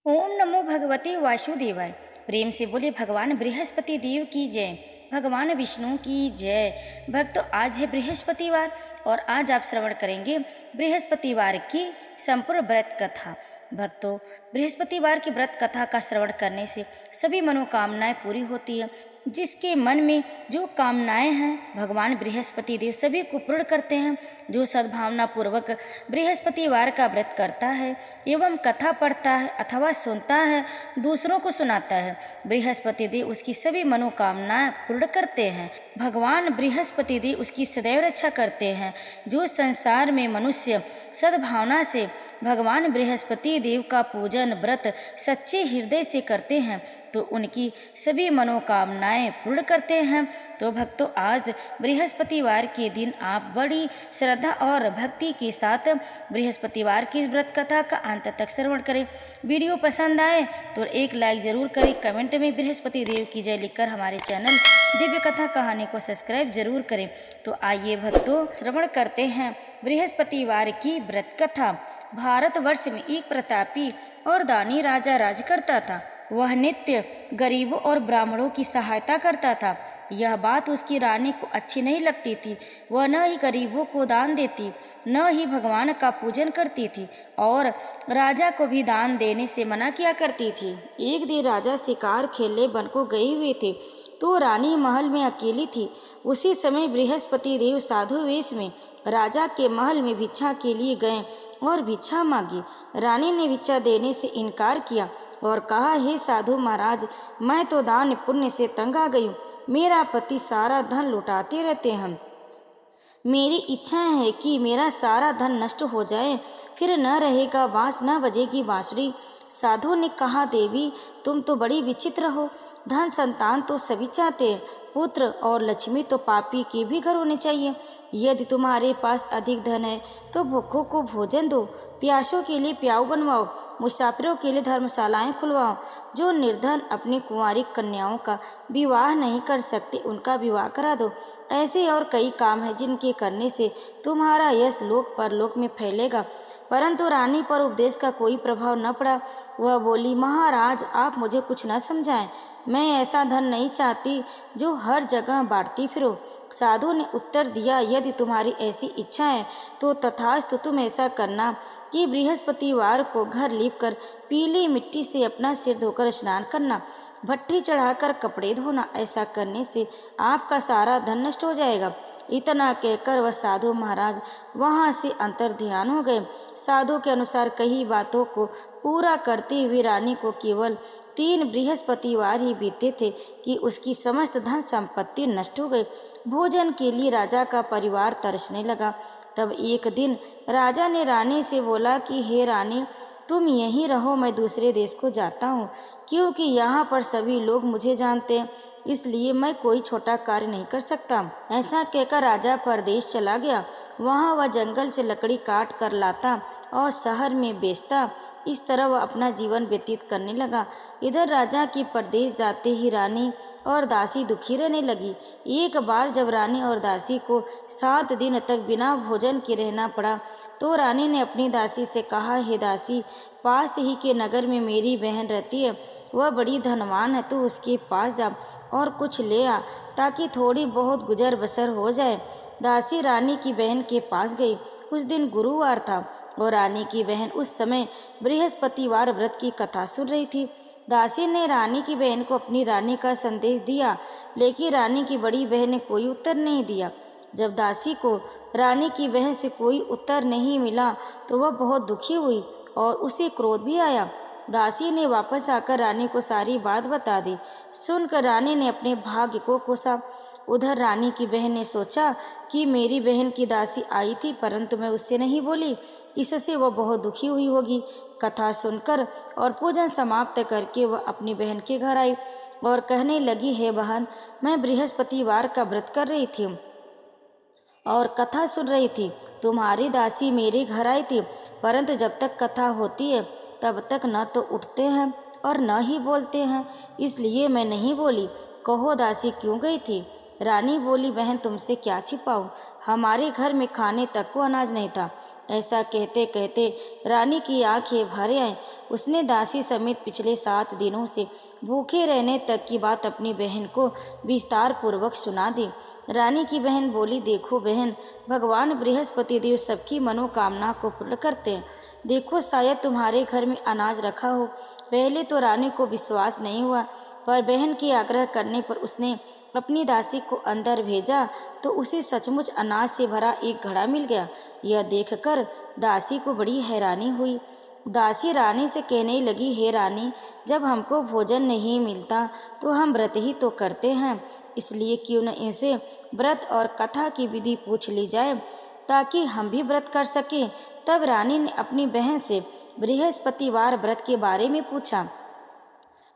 ओम नमो भगवते वासुदेवाय। प्रेम से बोले भगवान बृहस्पति देव की जय, भगवान विष्णु की जय। भक्तों, आज है बृहस्पतिवार और आज आप श्रवण करेंगे बृहस्पतिवार की संपूर्ण व्रत कथा। भक्तों, बृहस्पतिवार की व्रत कथा का श्रवण करने से सभी मनोकामनाएं पूरी होती है। जिसके मन में जो कामनाएं हैं भगवान बृहस्पति देव सभी को पूर्ण करते हैं। जो सद्भावना पूर्वक बृहस्पतिवार का व्रत करता है एवं कथा पढ़ता है अथवा सुनता है, दूसरों को सुनाता है, बृहस्पति देव उसकी सभी मनोकामनाएं पूर्ण करते हैं। भगवान बृहस्पति देव उसकी सदैव रक्षा करते हैं। जो संसार में मनुष्य सद्भावना से भगवान बृहस्पति देव का पूजन व्रत सच्चे हृदय से करते हैं तो उनकी सभी मनोकामनाएं पूर्ण करते हैं। तो भक्तों, आज बृहस्पतिवार के दिन आप बड़ी श्रद्धा और भक्ति के साथ बृहस्पतिवार की व्रत कथा का अंत तक श्रवण करें। वीडियो पसंद आए तो एक लाइक जरूर करें, कमेंट में बृहस्पति देव की जय लिखकर हमारे चैनल दिव्य कथा कहानी को सब्सक्राइब जरूर करें। तो आइए भक्तों, श्रवण करते हैं बृहस्पतिवार की व्रत कथा। भारतवर्ष में एक प्रतापी और दानी राजा राज करता था। वह नित्य गरीबों और ब्राह्मणों की सहायता करता था। यह बात उसकी रानी को अच्छी नहीं लगती थी। वह न ही गरीबों को दान देती, न ही भगवान का पूजन करती थी और राजा को भी दान देने से मना किया करती थी। एक दिन राजा शिकार खेलने वन को गए हुए थे तो रानी महल में अकेली थी। उसी समय बृहस्पति देव साधु वेश में राजा के महल में भिक्षा के लिए गए और भिक्षा मांगी। रानी ने भिक्षा देने से इनकार किया और कहा, हे साधु महाराज, मैं तो दान पुण्य से तंग आ गई हूँ। मेरा पति सारा धन लुटाते रहते हैं। मेरी इच्छा है कि मेरा सारा धन नष्ट हो जाए, फिर न रहेगा बांस, न बजेगी बांसुरी। साधु ने कहा, देवी तुम तो बड़ी विचित्र हो। धन संतान तो सभी चाहते हैं, पुत्र और लक्ष्मी तो पापी के भी घर होने चाहिए। यदि तुम्हारे पास अधिक धन है तो भूखों को भोजन दो, प्यासों के लिए प्याऊ बनवाओ, मुसाफिरों के लिए धर्मशालाएं खुलवाओ। जो निर्धन अपनी कुंवारी कन्याओं का विवाह नहीं कर सकते उनका विवाह करा दो। ऐसे और कई काम हैं जिनके करने से तुम्हारा यश लोक परलोक में फैलेगा। परंतु रानी पर उपदेश का कोई प्रभाव न पड़ा। वह बोली, महाराज आप मुझे कुछ न समझाएं। मैं ऐसा धन नहीं चाहती जो हर जगह बांटती फिरो। साधु ने उत्तर दिया, यदि तुम्हारी ऐसी इच्छा है तो तथास्तु, तुम ऐसा करना कि बृहस्पतिवार को घर लीपकर पीली मिट्टी से अपना सिर धोकर स्नान करना, भट्टी चढ़ाकर कपड़े धोना। ऐसा करने से आपका सारा धन नष्ट हो जाएगा। इतना कहकर वह साधु महाराज वहाँ से अंतर्ध्यान हो गए। साधु के अनुसार कई बातों को पूरा करते हुए रानी को केवल 3 बृहस्पतिवार ही बीते थे कि उसकी समस्त धन संपत्ति नष्ट हो गई। भोजन के लिए राजा का परिवार तरसने लगा। तब एक दिन राजा ने रानी से बोला कि हे रानी, तुम यहीं रहो, मैं दूसरे देश को जाता हूँ, क्योंकि यहाँ पर सभी लोग मुझे जानते हैं, इसलिए मैं कोई छोटा कार्य नहीं कर सकता। ऐसा कहकर राजा परदेश चला गया। वहाँ वह जंगल से लकड़ी काट कर लाता और शहर में बेचता। इस तरह वह अपना जीवन व्यतीत करने लगा। इधर राजा की परदेश जाते ही रानी और दासी दुखी रहने लगी। एक बार जब रानी और दासी को 7 दिन तक बिना भोजन के रहना पड़ा तो रानी ने अपनी दासी से कहा, हे दासी, पास ही के नगर में मेरी बहन रहती है, वह बड़ी धनवान है, तो उसके पास जा और कुछ ले आ ताकि थोड़ी बहुत गुजर बसर हो जाए। दासी रानी की बहन के पास गई। उस दिन गुरुवार था और रानी की बहन उस समय बृहस्पतिवार व्रत की कथा सुन रही थी। दासी ने रानी की बहन को अपनी रानी का संदेश दिया, लेकिन रानी की बड़ी बहन ने कोई उत्तर नहीं दिया। जब दासी को रानी की बहन से कोई उत्तर नहीं मिला तो वह बहुत दुखी हुई और उसे क्रोध भी आया। दासी ने वापस आकर रानी को सारी बात बता दी। सुनकर रानी ने अपने भाग्य को कोसा। उधर रानी की बहन ने सोचा कि मेरी बहन की दासी आई थी परंतु मैं उससे नहीं बोली, इससे वह बहुत दुखी हुई होगी। कथा सुनकर और पूजन समाप्त करके वह अपनी बहन के घर आई और कहने लगी, हे बहन, मैं बृहस्पतिवार का व्रत कर रही थी और कथा सुन रही थी। तुम्हारी दासी मेरे घर आई थी, परंतु जब तक कथा होती है तब तक न तो उठते हैं और न ही बोलते हैं, इसलिए मैं नहीं बोली। कहो दासी क्यों गई थी? रानी बोली, बहन तुमसे क्या छिपाऊं, हमारे घर में खाने तक को अनाज नहीं था। ऐसा कहते कहते रानी की आंखें भर आईं। उसने दासी समेत पिछले 7 दिनों से भूखे रहने तक की बात अपनी बहन को विस्तार पूर्वक सुना दी। रानी की बहन बोली, देखो बहन, भगवान बृहस्पति देव सबकी मनोकामना को पूर्ण करते हैं। देखो, शायद तुम्हारे घर में अनाज रखा हो। पहले तो रानी को विश्वास नहीं हुआ, पर बहन के आग्रह करने पर उसने अपनी दासी को अंदर भेजा तो उसे सचमुच अनाज से भरा एक घड़ा मिल गया। यह देखकर दासी को बड़ी हैरानी हुई। दासी रानी से कहने लगी, हे रानी, जब हमको भोजन नहीं मिलता तो हम व्रत ही तो करते हैं, इसलिए क्यों न इनसे व्रत और कथा की विधि पूछ ली जाए ताकि हम भी व्रत कर सकें। तब रानी ने अपनी बहन से बृहस्पतिवार व्रत के बारे में पूछा।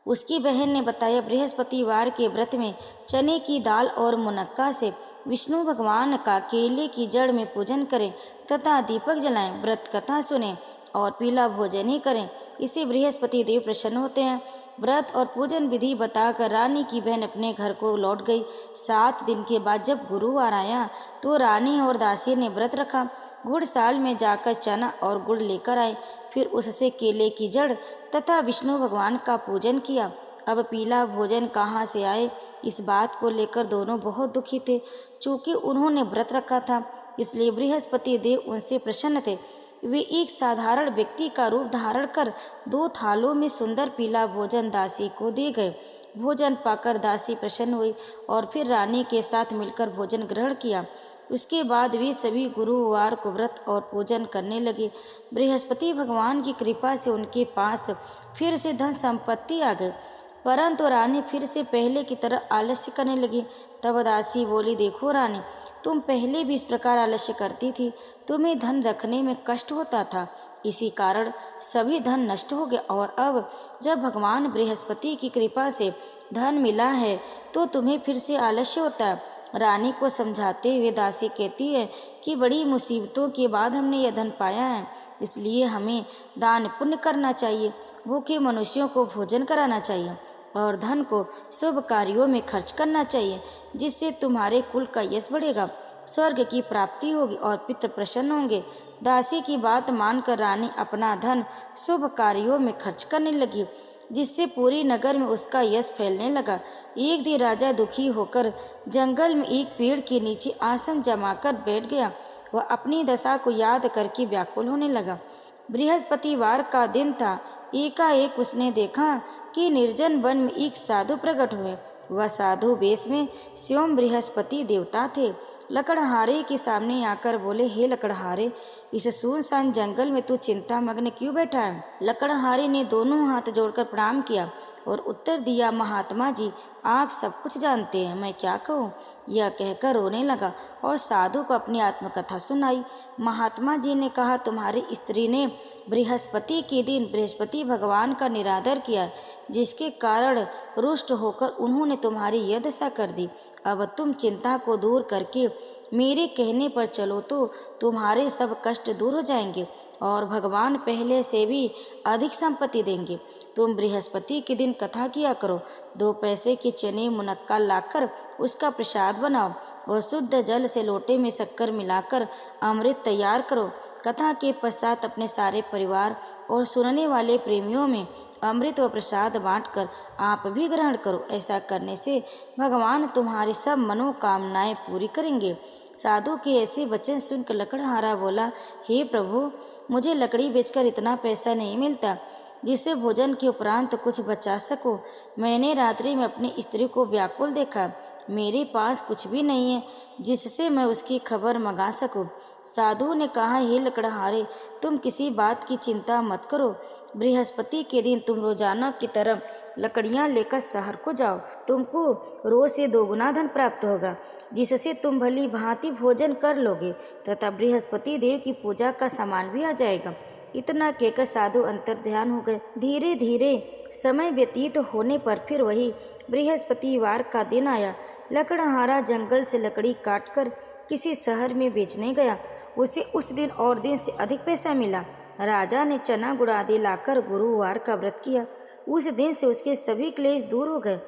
उसकी बहन ने बताया, बृहस्पतिवार के व्रत में चने की दाल और मुनक्का से विष्णु भगवान का केले की जड़ में पूजन करें तथा दीपक जलाएं, व्रत कथा सुनें और पीला भोजन ही करें। इससे बृहस्पति देव प्रसन्न होते हैं। व्रत और पूजन विधि बताकर रानी की बहन अपने घर को लौट गई। 7 दिन के बाद जब गुरुवार आया तो रानी और दासी ने व्रत रखा। घुड़साल में जाकर चना और गुड़ लेकर आए, फिर उससे केले की जड़ तथा विष्णु भगवान का पूजन किया। अब पीला भोजन कहाँ से आए, इस बात को लेकर दोनों बहुत दुखी थे। चूँकि उन्होंने व्रत रखा था, इसलिए बृहस्पति देव उनसे प्रसन्न थे। वे एक साधारण व्यक्ति का रूप धारण कर 2 थालों में सुंदर पीला भोजन दासी को दे गए। भोजन पाकर दासी प्रसन्न हुई और फिर रानी के साथ मिलकर भोजन ग्रहण किया। उसके बाद वे सभी गुरुवार को व्रत और पूजन करने लगे। बृहस्पति भगवान की कृपा से उनके पास फिर से धन संपत्ति आ गई, परंतु रानी फिर से पहले की तरह आलस्य करने लगी। तब दासी बोली, देखो रानी, तुम पहले भी इस प्रकार आलस्य करती थी, तुम्हें धन रखने में कष्ट होता था, इसी कारण सभी धन नष्ट हो गए, और अब जब भगवान बृहस्पति की कृपा से धन मिला है तो तुम्हें फिर से आलस्य होता है। रानी को समझाते हुए दासी कहती है कि बड़ी मुसीबतों के बाद हमने यह धन पाया है, इसलिए हमें दान पुण्य करना चाहिए, भूखे मनुष्यों को भोजन कराना चाहिए और धन को शुभ कार्यों में खर्च करना चाहिए, जिससे तुम्हारे कुल का यश बढ़ेगा, स्वर्ग की प्राप्ति होगी और पितृ प्रसन्न होंगे। दासी की बात मानकर रानी अपना धन शुभ कार्यों में खर्च करने लगी, जिससे पूरी नगर में उसका यश फैलने लगा। एक दिन राजा दुखी होकर जंगल में एक पेड़ के नीचे आसन जमाकर बैठ गया। वह अपनी दशा को याद करके व्याकुल होने लगा। बृहस्पतिवार का दिन था। एकाएक उसने देखा कि निर्जन वन में एक साधु प्रकट हुए। वह साधु वेश में स्वयं बृहस्पति देवता थे। लकड़हारे के सामने आकर बोले, हे लकड़हारे, इस सुनसान जंगल में तू चिंता मग्न क्यों बैठा है? लकड़हारे ने दोनों हाथ जोड़कर प्रणाम किया और उत्तर दिया, महात्मा जी, आप सब कुछ जानते हैं, मैं क्या कहूँ? यह कहकर रोने लगा और साधु को अपनी आत्मकथा सुनाई। महात्मा जी ने कहा, तुम्हारी स्त्री ने बृहस्पति के दिन बृहस्पति भगवान का निरादर किया, जिसके कारण रुष्ट होकर उन्होंने तुम्हारी यह दशा कर दी। अब तुम चिंता को दूर करके मेरे कहने पर चलो तो तुम्हारे सब कष्ट दूर हो जाएंगे और भगवान पहले से भी अधिक संपत्ति देंगे। तुम बृहस्पति के दिन कथा किया करो, 2 पैसे के चने मुनक्का लाकर उसका प्रसाद बनाओ और शुद्ध जल से लोटे में शक्कर मिलाकर अमृत तैयार करो। कथा के पश्चात अपने सारे परिवार और सुनने वाले प्रेमियों में अमृत व प्रसाद बांटकर आप भी ग्रहण करो। ऐसा करने से भगवान तुम्हारी सब मनोकामनाएं पूरी करेंगे। साधु के ऐसे वचन सुनकर लकड़हारा बोला, हे प्रभु, मुझे लकड़ी बेचकर इतना पैसा नहीं मिलता जिससे भोजन के उपरांत कुछ बचा सको। मैंने रात्रि में अपनी स्त्री को व्याकुल देखा, मेरे पास कुछ भी नहीं है जिससे मैं उसकी खबर मंगा सकूं। साधु ने कहा, हे लकड़हारे, तुम किसी बात की चिंता मत करो। बृहस्पति के दिन तुम रोजाना की तरह लकड़ियां लेकर शहर को जाओ। तुमको रोज से 2 गुना धन प्राप्त होगा, जिससे तुम भली भांति भोजन कर लोगे तथा बृहस्पति देव की पूजा का सामान भी आ जाएगा। इतना कहकर साधु अंतर ध्यान हो गए। धीरे धीरे समय व्यतीत होने पर फिर वही बृहस्पतिवार का दिन आया। लकड़हारा जंगल से लकड़ी काटकर किसी शहर में बेचने गया। उसे उस दिन और दिन से अधिक पैसा मिला। राजा ने चना गुड़ आदि लाकर गुरुवार का व्रत किया। उस दिन से उसके सभी क्लेश दूर हो गए।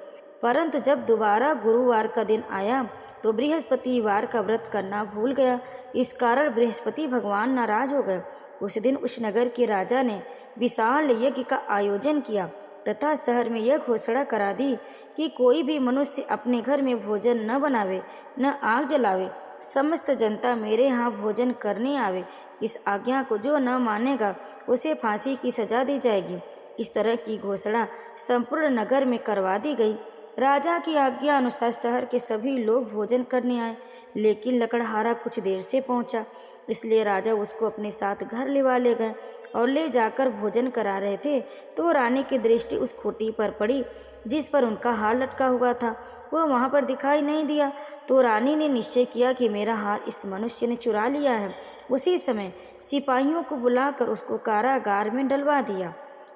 परंतु जब दोबारा गुरुवार का दिन आया तो बृहस्पतिवार का व्रत करना भूल गया। इस कारण बृहस्पति भगवान नाराज हो गए। उस दिन उस नगर के राजा ने विशाल यज्ञ का आयोजन किया तथा शहर में यह घोषणा करा दी कि कोई भी मनुष्य अपने घर में भोजन न बनावे, न आग जलावे। समस्त जनता मेरे यहाँ भोजन करने आवे। इस आज्ञा को जो न मानेगा उसे फांसी की सजा दी जाएगी। इस तरह की घोषणा संपूर्ण नगर में करवा दी गई। राजा की आज्ञा अनुसार शहर के सभी लोग भोजन करने आए, लेकिन लकड़हारा कुछ देर से पहुंचा, इसलिए राजा उसको अपने साथ घर लेवा ले गए और ले जाकर भोजन करा रहे थे तो रानी की दृष्टि उस खूंटी पर पड़ी जिस पर उनका हार लटका हुआ था। वह वहाँ पर दिखाई नहीं दिया तो रानी ने निश्चय किया कि मेरा हार इस मनुष्य ने चुरा लिया है। उसी समय सिपाहियों को बुलाकर उसको कारागार में डलवा दिया।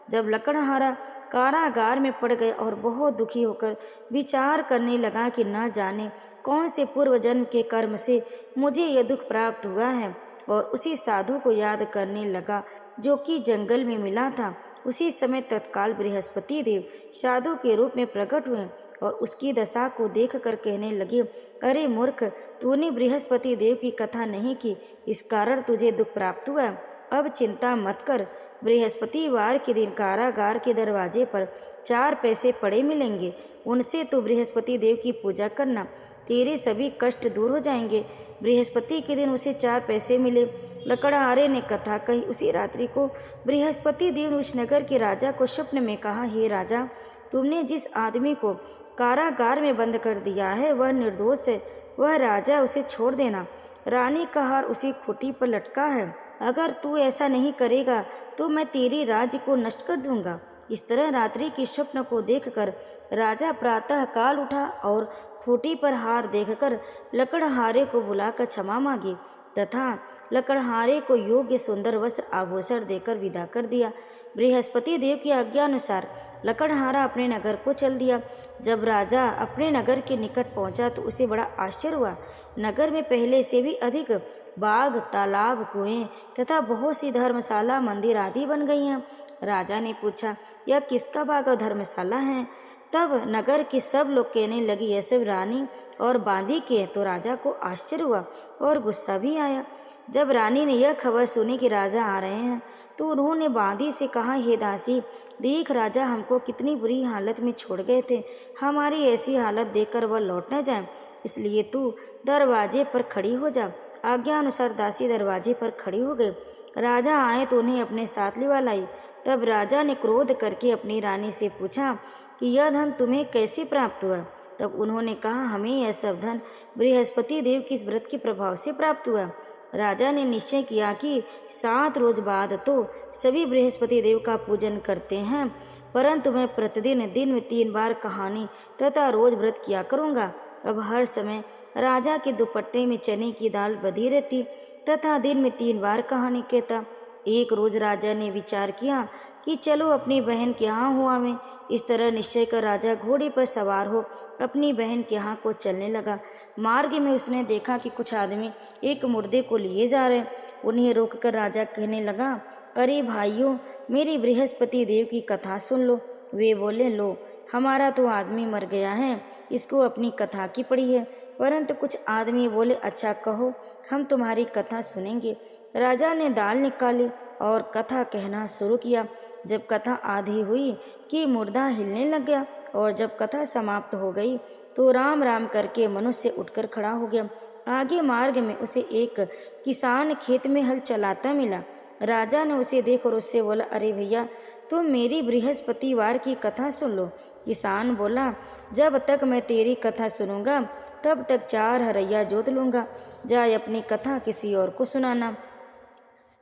जब लकड़हारा कारागार में पड़ गए और बहुत दुखी होकर विचार करने लगा कि न जाने कौन से पूर्व जन्म के कर्म से मुझे यह दुख प्राप्त हुआ है, और उसी साधु को याद करने लगा जो कि जंगल में मिला था। उसी समय तत्काल बृहस्पति देव साधु के रूप में प्रकट हुए और उसकी दशा को देखकर कहने लगे, अरे मूर्ख, तूने बृहस्पति देव की कथा नहीं की, इस कारण तुझे दुख प्राप्त हुआ। अब चिंता मत कर। बृहस्पतिवार के दिन कारागार के दरवाजे पर 4 पैसे पड़े मिलेंगे, उनसे तो बृहस्पति देव की पूजा करना, तेरे सभी कष्ट दूर हो जाएंगे। बृहस्पति के दिन उसे 4 पैसे मिले। लकड़हारे ने कथा कही। उसी रात्रि को बृहस्पति देव ने उस नगर के राजा को स्वप्न में कहा, हे राजा, तुमने जिस आदमी को कारागार में बंद कर दिया है वह निर्दोष है, वह राजा, उसे छोड़ देना। रानी का हार उसी खूंटी पर लटका है। अगर तू ऐसा नहीं करेगा तो मैं तेरे राज्य को नष्ट कर दूंगा। इस तरह रात्रि के स्वप्न को देखकर राजा प्रातः काल उठा और खूंटी पर हार देखकर लकड़हारे को बुलाकर क्षमा मांगी तथा लकड़हारे को योग्य सुंदर वस्त्र आभूषण देकर विदा कर दिया। बृहस्पति देव की आज्ञा अनुसार लकड़हारा अपने नगर को चल दिया। जब राजा अपने नगर के निकट पहुंचा तो उसे बड़ा आश्चर्य हुआ। नगर में पहले से भी अधिक बाग, तालाब, कुएं तथा बहुत सी धर्मशाला, मंदिर आदि बन गई हैं। राजा ने पूछा, यह किसका बाग और धर्मशाला है? तब नगर के सब लोग कहने लगे, यह सब रानी और बांदी के। तो राजा को आश्चर्य हुआ और गुस्सा भी आया। जब रानी ने यह खबर सुनी कि राजा आ रहे हैं तो उन्होंने बांदी से कहा, हे दासी, देख राजा हमको कितनी बुरी हालत में छोड़ गए थे, हमारी ऐसी हालत देखकर वह लौट न जाए, इसलिए तू दरवाजे पर खड़ी हो जा। आज्ञा अनुसार दासी दरवाजे पर खड़ी हो गई। राजा आए तो उन्हें अपने साथ लिवा लाई। तब राजा ने क्रोध करके अपनी रानी से पूछा कि यह धन तुम्हें कैसे प्राप्त हुआ? तब उन्होंने कहा, हमें यह सब धन बृहस्पति देव के इस व्रत के प्रभाव से प्राप्त हुआ। राजा ने निश्चय किया कि 7 रोज बाद तो सभी बृहस्पति देव का पूजन करते हैं, परंतु मैं प्रतिदिन दिन में 3 बार कहानी तथा रोज व्रत किया करूँगा। अब हर समय राजा के दुपट्टे में चने की दाल बधी रहती तथा दिन में 3 बार कहानी कहता। एक रोज राजा ने विचार किया कि चलो अपनी बहन के यहाँ हो आवें। इस तरह निश्चय कर राजा घोड़े पर सवार हो अपनी बहन के यहाँ को चलने लगा। मार्ग में उसने देखा कि कुछ आदमी एक मुर्दे को लिए जा रहे। उन्हें रोककर राजा कहने लगा, अरे भाइयों, मेरी बृहस्पति देव की कथा सुन लो। वे बोले, लो, हमारा तो आदमी मर गया है, इसको अपनी कथा की पड़ी है। परंतु कुछ आदमी बोले, अच्छा कहो, हम तुम्हारी कथा सुनेंगे। राजा ने दाल निकाली और कथा कहना शुरू किया। जब कथा आधी हुई कि मुर्दा हिलने लग गया और जब कथा समाप्त हो गई तो राम राम करके मनुष्य उठकर खड़ा हो गया। आगे मार्ग में उसे एक किसान खेत में हल चलाता मिला। राजा ने उसे देख और उससे बोला, अरे भैया, तुम मेरी बृहस्पतिवार की कथा सुन लो। किसान बोला, जब तक मैं तेरी कथा सुनूंगा तब तक 4 हरैया जोत लूँगा, जाए अपनी कथा किसी और को सुनाना।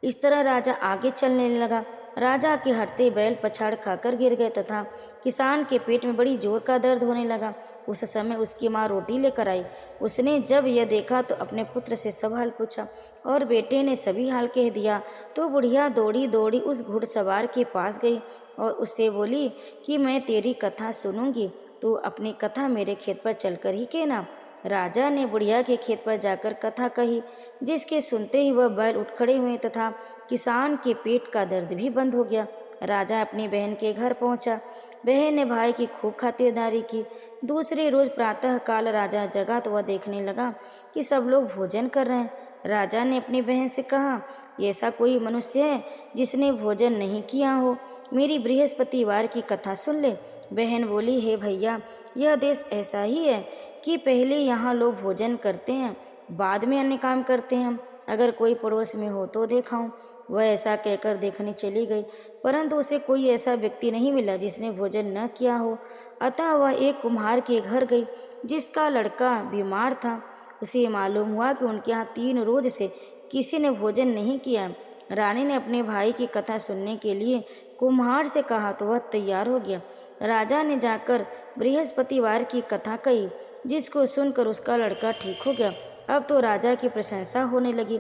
इस तरह राजा आगे चलने लगा। राजा के हटते बैल पछाड़ खाकर गिर गए तथा किसान के पेट में बड़ी जोर का दर्द होने लगा। उस समय उसकी माँ रोटी लेकर आई। उसने जब यह देखा तो अपने पुत्र से सब हाल पूछा और बेटे ने सभी हाल कह दिया। तो बुढ़िया दौड़ी दौड़ी उस घुड़सवार के पास गई और उससे बोली कि मैं तेरी कथा सुनूंगी, तो अपनी कथा मेरे खेत पर चलकर ही कहना। राजा ने बुढ़िया के खेत पर जाकर कथा कही, जिसके सुनते ही वह बैल उठ खड़े हुए तथा किसान के पेट का दर्द भी बंद हो गया। राजा अपनी बहन के घर पहुंचा। बहन ने भाई की खूब खातिरदारी की। दूसरे रोज प्रातः काल राजा जगा तो वह देखने लगा कि सब लोग भोजन कर रहे हैं। राजा ने अपनी बहन से कहा, ऐसा कोई मनुष्य है जिसने भोजन नहीं किया हो? मेरी बृहस्पतिवार की कथा सुन ले। बहन बोली, हे भैया, यह देश ऐसा ही है कि पहले यहाँ लोग भोजन करते हैं, बाद में अन्य काम करते हैं। अगर कोई पड़ोस में हो तो दिखाऊं। वह ऐसा कहकर देखने चली गई, परंतु उसे कोई ऐसा व्यक्ति नहीं मिला जिसने भोजन न किया हो। अतः वह एक कुम्हार के घर गई जिसका लड़का बीमार था। उसे मालूम हुआ कि उनके यहाँ 3 रोज से किसी ने भोजन नहीं किया। रानी ने अपने भाई की कथा सुनने के लिए कुम्हार से कहा तो वह तैयार हो गया। राजा ने जाकर बृहस्पतिवार की कथा कही, जिसको सुनकर उसका लड़का ठीक हो गया। अब तो राजा की प्रशंसा होने लगी।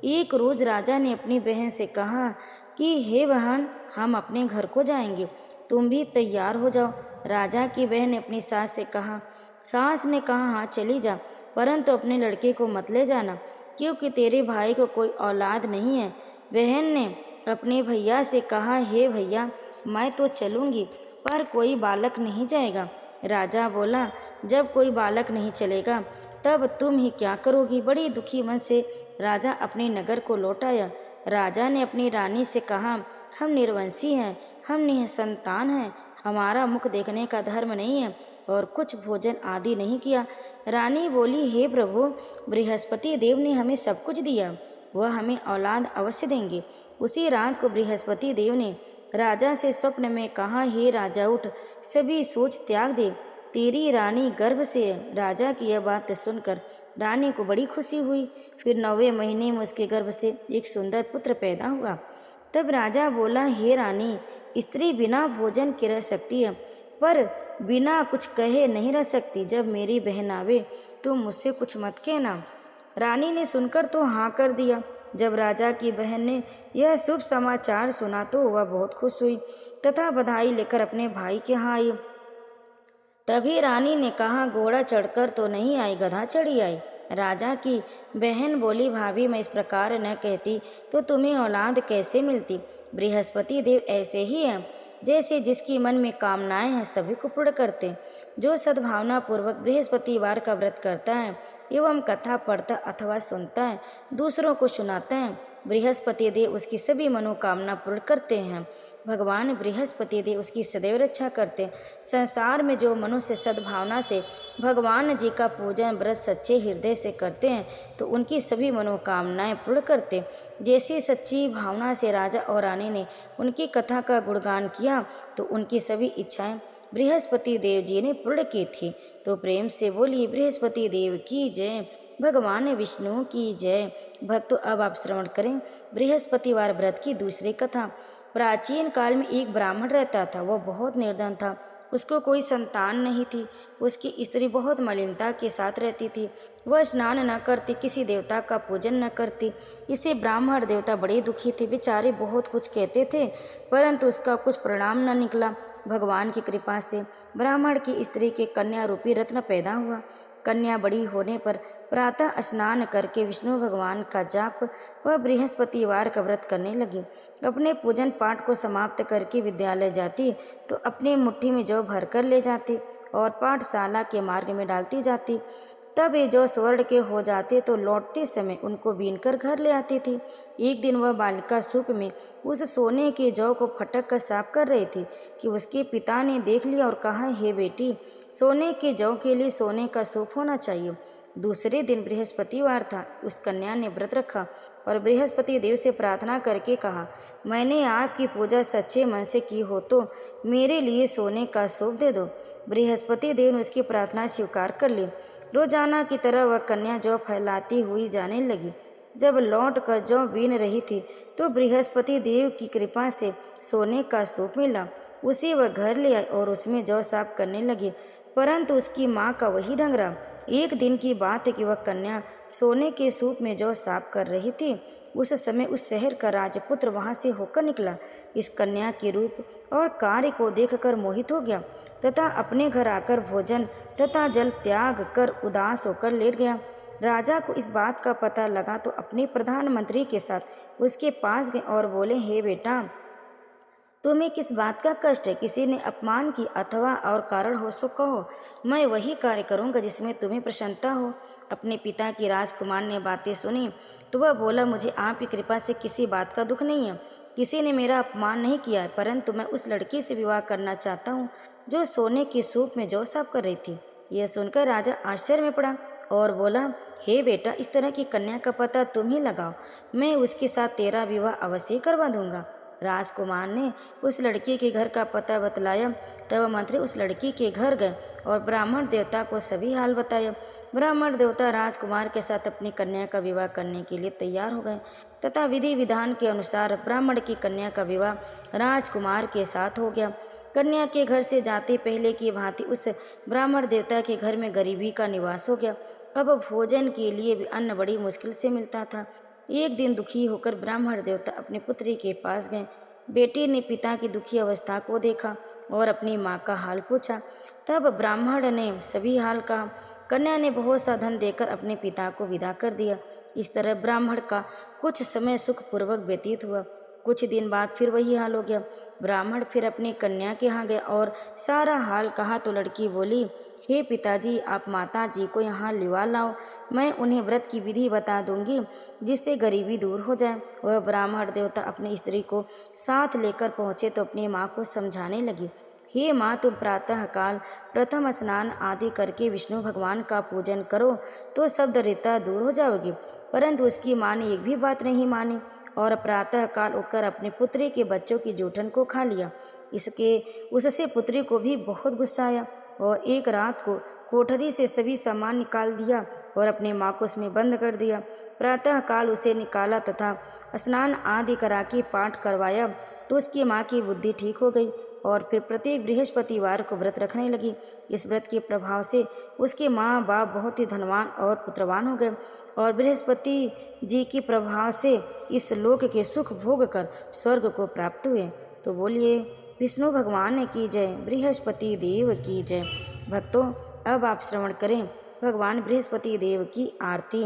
एक रोज राजा ने अपनी बहन से कहा कि हे बहन, हम अपने घर को जाएंगे, तुम भी तैयार हो जाओ। राजा की बहन ने अपनी सास से कहा। सास ने कहा, हाँ चली जा, परंतु अपने लड़के को मत ले जाना, क्योंकि तेरे भाई को कोई औलाद नहीं है। बहन ने अपने भैया से कहा, हे भैया, मैं तो चलूँगी, पर कोई बालक नहीं जाएगा। राजा बोला, जब कोई बालक नहीं चलेगा तब तुम ही क्या करोगी? बड़ी दुखी मन से राजा अपने नगर को लौट आया। राजा ने अपनी रानी से कहा, हम निर्वंशी हैं, हम निसंतान हैं, हमारा मुख देखने का धर्म नहीं है और कुछ भोजन आदि नहीं किया। रानी बोली, हे प्रभु, बृहस्पति देव ने हमें सब कुछ दिया, वह हमें औलाद अवश्य देंगे। उसी रात को बृहस्पति देव ने राजा से स्वप्न में कहा, हे राजा, उठ, सभी सोच त्याग दे, तेरी रानी गर्भ से है। राजा की यह बात सुनकर रानी को बड़ी खुशी हुई। फिर 9वें महीने में उसके गर्भ से एक सुंदर पुत्र पैदा हुआ। तब राजा बोला, हे रानी, स्त्री बिना भोजन के रह सकती है, पर बिना कुछ कहे नहीं रह सकती। जब मेरी बहन आवे तो मुझसे कुछ मत कहना। रानी ने सुनकर तो हाँ कर दिया। जब राजा की बहन ने यह शुभ समाचार सुना तो वह बहुत खुश हुई तथा बधाई लेकर अपने भाई के यहाँ आई। तभी रानी ने कहा, घोड़ा चढ़कर तो नहीं आई, गधा चढ़ी आई। राजा की बहन बोली, भाभी, मैं इस प्रकार न कहती तो तुम्हें औलाद कैसे मिलती? बृहस्पति देव ऐसे ही हैं, जैसे जिसकी मन में कामनाएं हैं सभी को पूर्ण करते। जो सद्भावना पूर्वक बृहस्पतिवार का व्रत करता है एवं कथा पढ़ता अथवा सुनता है, दूसरों को सुनाता है, बृहस्पति देव उसकी सभी मनोकामना पूर्ण करते हैं। भगवान बृहस्पति देव उसकी सदैव रक्षा करते हैं। संसार में जो मनुष्य सद्भावना से भगवान जी का पूजन व्रत सच्चे हृदय से करते हैं तो उनकी सभी मनोकामनाएं पूर्ण करते। जैसी सच्ची भावना से राजा और रानी ने उनकी कथा का गुणगान किया तो उनकी सभी इच्छाएं बृहस्पति देव जी ने पूर्ण की थी। तो प्रेम से बोलिए बृहस्पति देव की जय, भगवान विष्णु की जय। भक्तों, अब आप श्रवण करें बृहस्पतिवार व्रत की दूसरी कथा। प्राचीन काल में एक ब्राह्मण रहता था। वह बहुत निर्धन था, उसको कोई संतान नहीं थी। उसकी स्त्री बहुत मलिनता के साथ रहती थी। वह स्नान न करती, किसी देवता का पूजन न करती। इससे ब्राह्मण देवता बड़े दुखी थे। बेचारे बहुत कुछ कहते थे, परंतु उसका कुछ परिणाम न निकला। भगवान की कृपा से ब्राह्मण की स्त्री के कन्या रूपी रत्न पैदा हुआ। कन्या बड़ी होने पर प्रातः स्नान करके विष्णु भगवान का जाप व बृहस्पतिवार का व्रत करने लगी। अपने पूजन पाठ को समाप्त करके विद्यालय जाती तो अपनी मुट्ठी में जौ भर कर ले जाती और पाठशाला के मार्ग में डालती जाती। तब ये जौ स्वर्ण के हो जाते तो लौटते समय उनको बीनकर घर ले आती थी। एक दिन वह बालिका सूप में उस सोने के जौ को फटक कर साफ कर रही थी कि उसके पिता ने देख लिया और कहा, हे बेटी, सोने के जौ के लिए सोने का सूप होना चाहिए। दूसरे दिन बृहस्पतिवार था। उस कन्या ने व्रत रखा और बृहस्पति देव से प्रार्थना करके कहा, मैंने आपकी पूजा सच्चे मन से की हो तो मेरे लिए सोने का सूप दे दो। बृहस्पति देव ने उसकी प्रार्थना स्वीकार कर ली। रोजाना की तरह वह कन्या जौ फैलाती हुई जाने लगी। जब लौट कर जौ बीन रही थी तो बृहस्पति देव की कृपा से सोने का सूप मिला। उसे वह घर ले आई और उसमें जौ साफ करने लगी, परंतु उसकी माँ का वही ढंग रहा। एक दिन की बात है कि वह कन्या सोने के सूप में जौ साफ कर रही थी। उस समय उस शहर का राजपुत्र वहाँ से होकर निकला। इस कन्या के रूप और कार्य को देखकर मोहित हो गया तथा अपने घर आकर भोजन तथा जल त्याग कर उदास होकर लेट गया। राजा को इस बात का पता लगा तो अपने प्रधानमंत्री के साथ उसके पास गए और बोले, हे बेटा, तुम्हें किस बात का कष्ट है? किसी ने अपमान की अथवा और कारण हो सो कहो, मैं वही कार्य करूँगा जिसमें तुम्हें प्रसन्नता हो। अपने पिता की राजकुमार ने बातें सुनी तो वह बोला, मुझे आपकी कृपा से किसी बात का दुख नहीं है। किसी ने मेरा अपमान नहीं किया है, परंतु मैं उस लड़की से विवाह करना चाहता हूँ जो सोने की सूप में जौ साफ कर रही थी। यह सुनकर राजा आश्चर्य में पड़ा और बोला, हे बेटा, इस तरह की कन्या का पता तुम ही लगाओ, मैं उसके साथ तेरा विवाह अवश्य करवा दूंगा। राजकुमार ने उस लड़की के घर का पता बतलाया। तब मंत्री उस लड़की के घर गए और ब्राह्मण देवता को सभी हाल बताया। ब्राह्मण देवता राजकुमार के साथ अपनी कन्या का विवाह करने के लिए तैयार हो गए तथा विधि विधान के अनुसार ब्राह्मण की कन्या का विवाह राजकुमार के साथ हो गया। कन्या के घर से जाते पहले की भांति उस ब्राह्मण देवता के घर में गरीबी का निवास हो गया। अब भोजन के लिए भी अन्न बड़ी मुश्किल से मिलता था। एक दिन दुखी होकर ब्राह्मण देवता अपनी पुत्री के पास गए। बेटी ने पिता की दुखी अवस्था को देखा और अपनी माँ का हाल पूछा। तब ब्राह्मण ने सभी हाल कहा। कन्या ने बहुत सा धन देकर अपने पिता को विदा कर दिया। इस तरह ब्राह्मण का कुछ समय सुखपूर्वक व्यतीत हुआ। कुछ दिन बाद फिर वही हाल हो गया। ब्राह्मण फिर अपनी कन्या के यहाँ गए और सारा हाल कहा तो लड़की बोली, हे पिताजी, आप माता जी को यहाँ लिवा लाओ, मैं उन्हें व्रत की विधि बता दूंगी जिससे गरीबी दूर हो जाए। वह ब्राह्मण देवता अपनी स्त्री को साथ लेकर पहुँचे तो अपनी माँ को समझाने लगी, हे माँ, तुम प्रातःकाल प्रथम स्नान आदि करके विष्णु भगवान का पूजन करो तो सब दरिद्रता दूर हो जाओगी। परंतु उसकी माँ ने एक भी बात नहीं मानी और प्रातःकाल उठकर अपनी पुत्री के बच्चों की जूठन को खा लिया। उससे पुत्री को भी बहुत गुस्सा आया और एक रात को कोठरी से सभी सामान निकाल दिया और अपनी माँ को उसमें बंद कर दिया। प्रातःकाल उसे निकाला तथा स्नान आदि करा के पाठ करवाया तो उसकी माँ की बुद्धि ठीक हो गई और फिर प्रत्येक बृहस्पतिवार को व्रत रखने लगी। इस व्रत के प्रभाव से उसके माँ बाप बहुत ही धनवान और पुत्रवान हो गए और बृहस्पति जी के प्रभाव से इस लोक के सुख भोग कर स्वर्ग को प्राप्त हुए। तो बोलिए विष्णु भगवान की जय, बृहस्पति देव की जय। भक्तों, अब आप श्रवण करें भगवान बृहस्पति देव की आरती।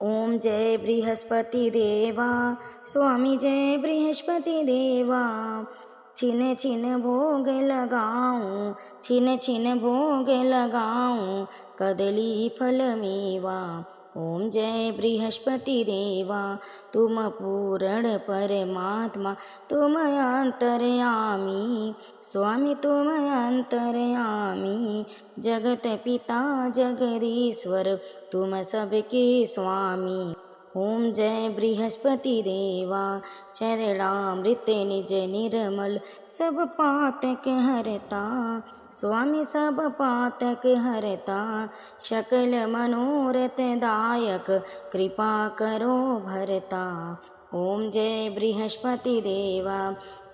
ओम जय बृहस्पति देवा, स्वामी जय बृहस्पति देवा। छिन छिन भोग लगाऊं, छिन छिन भोग लगाऊं, कदली फल मेवा। ओम जय बृहस्पति देवा, तुम पूर्ण परमात्मा, तुम अंतर्यामी, स्वामी तुम अंतर्यामी। जगत पिता जगदीश्वर, तुम सबके स्वामी। ओम जय बृहस्पति देवा, चरणामृत निज निर्मल, सब पातक हरता, स्वामी सब पातक हरता। सकल मनोरथ दायक, कृपा करो भरता। ओम जय बृहस्पति देवा,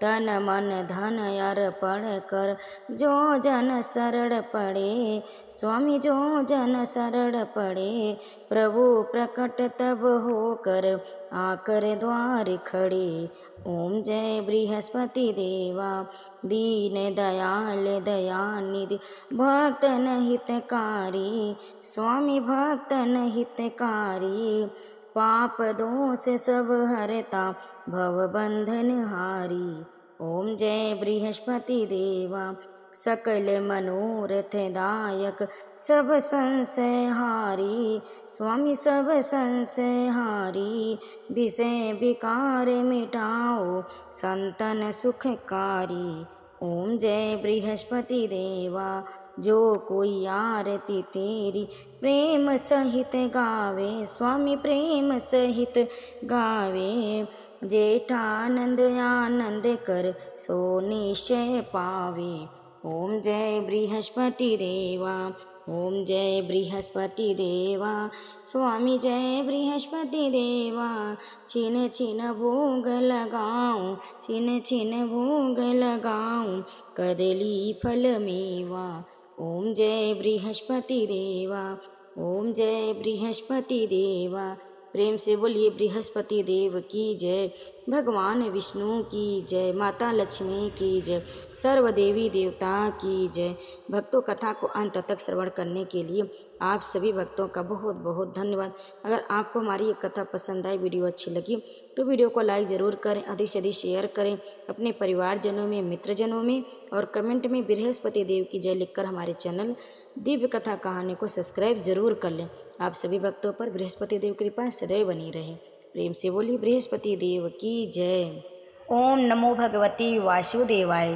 तन मन धन अर्पण कर, जो जन शरण पड़े, स्वामी जो जन शरण पड़े, प्रभु प्रकट तब होकर आकर द्वार खड़े। ओम जय बृहस्पति देवा, दीन दयाल दयानिधि, भक्तन हितकारी, स्वामी भक्तन हितकारी। पाप दोष सब हरता, भव बंधन हारी। ओम जय बृहस्पति देवा, सकल मनोरथ दायक, सब संशय हारी, स्वामी सब संशय हारी। विषय विकार मिटाओ, संतन सुखकारी। ओम जय बृहस्पति देवा, जो कोई आरती तेरी प्रेम सहित गावे, स्वामी प्रेम सहित गावे। जेठानंद आनंद कर, सो निश्चय पावे। ओम जय बृहस्पति देवा, ओम जय बृहस्पति देवा, स्वामी जय बृहस्पति देवा। छिन छिन भोग लगाऊं, छिन छिन भोग लगाऊं, कदली फल मेवा। ओम जय बृहस्पति देवा, ओम जय बृहस्पति देवा। प्रेम से बोलिए बृहस्पति देव की जय, भगवान विष्णु की जय, माता लक्ष्मी की जय, सर्व देवी देवता की जय। भक्तों, कथा को अंत तक श्रवण करने के लिए आप सभी भक्तों का बहुत बहुत धन्यवाद। अगर आपको हमारी ये कथा पसंद आई, वीडियो अच्छी लगी तो वीडियो को लाइक ज़रूर करें, अधिक से अधिक शेयर करें अपने परिवारजनों में, मित्रजनों में, और कमेंट में बृहस्पति देव की जय लिखकर हमारे चैनल दिव्य कथा कहानी को सब्सक्राइब जरूर कर लें। आप सभी भक्तों पर बृहस्पति देव कृपा सदैव बनी रहे। प्रेम से बोलिए बृहस्पति देव की जय। ओम नमो भगवती वासुदेवाय।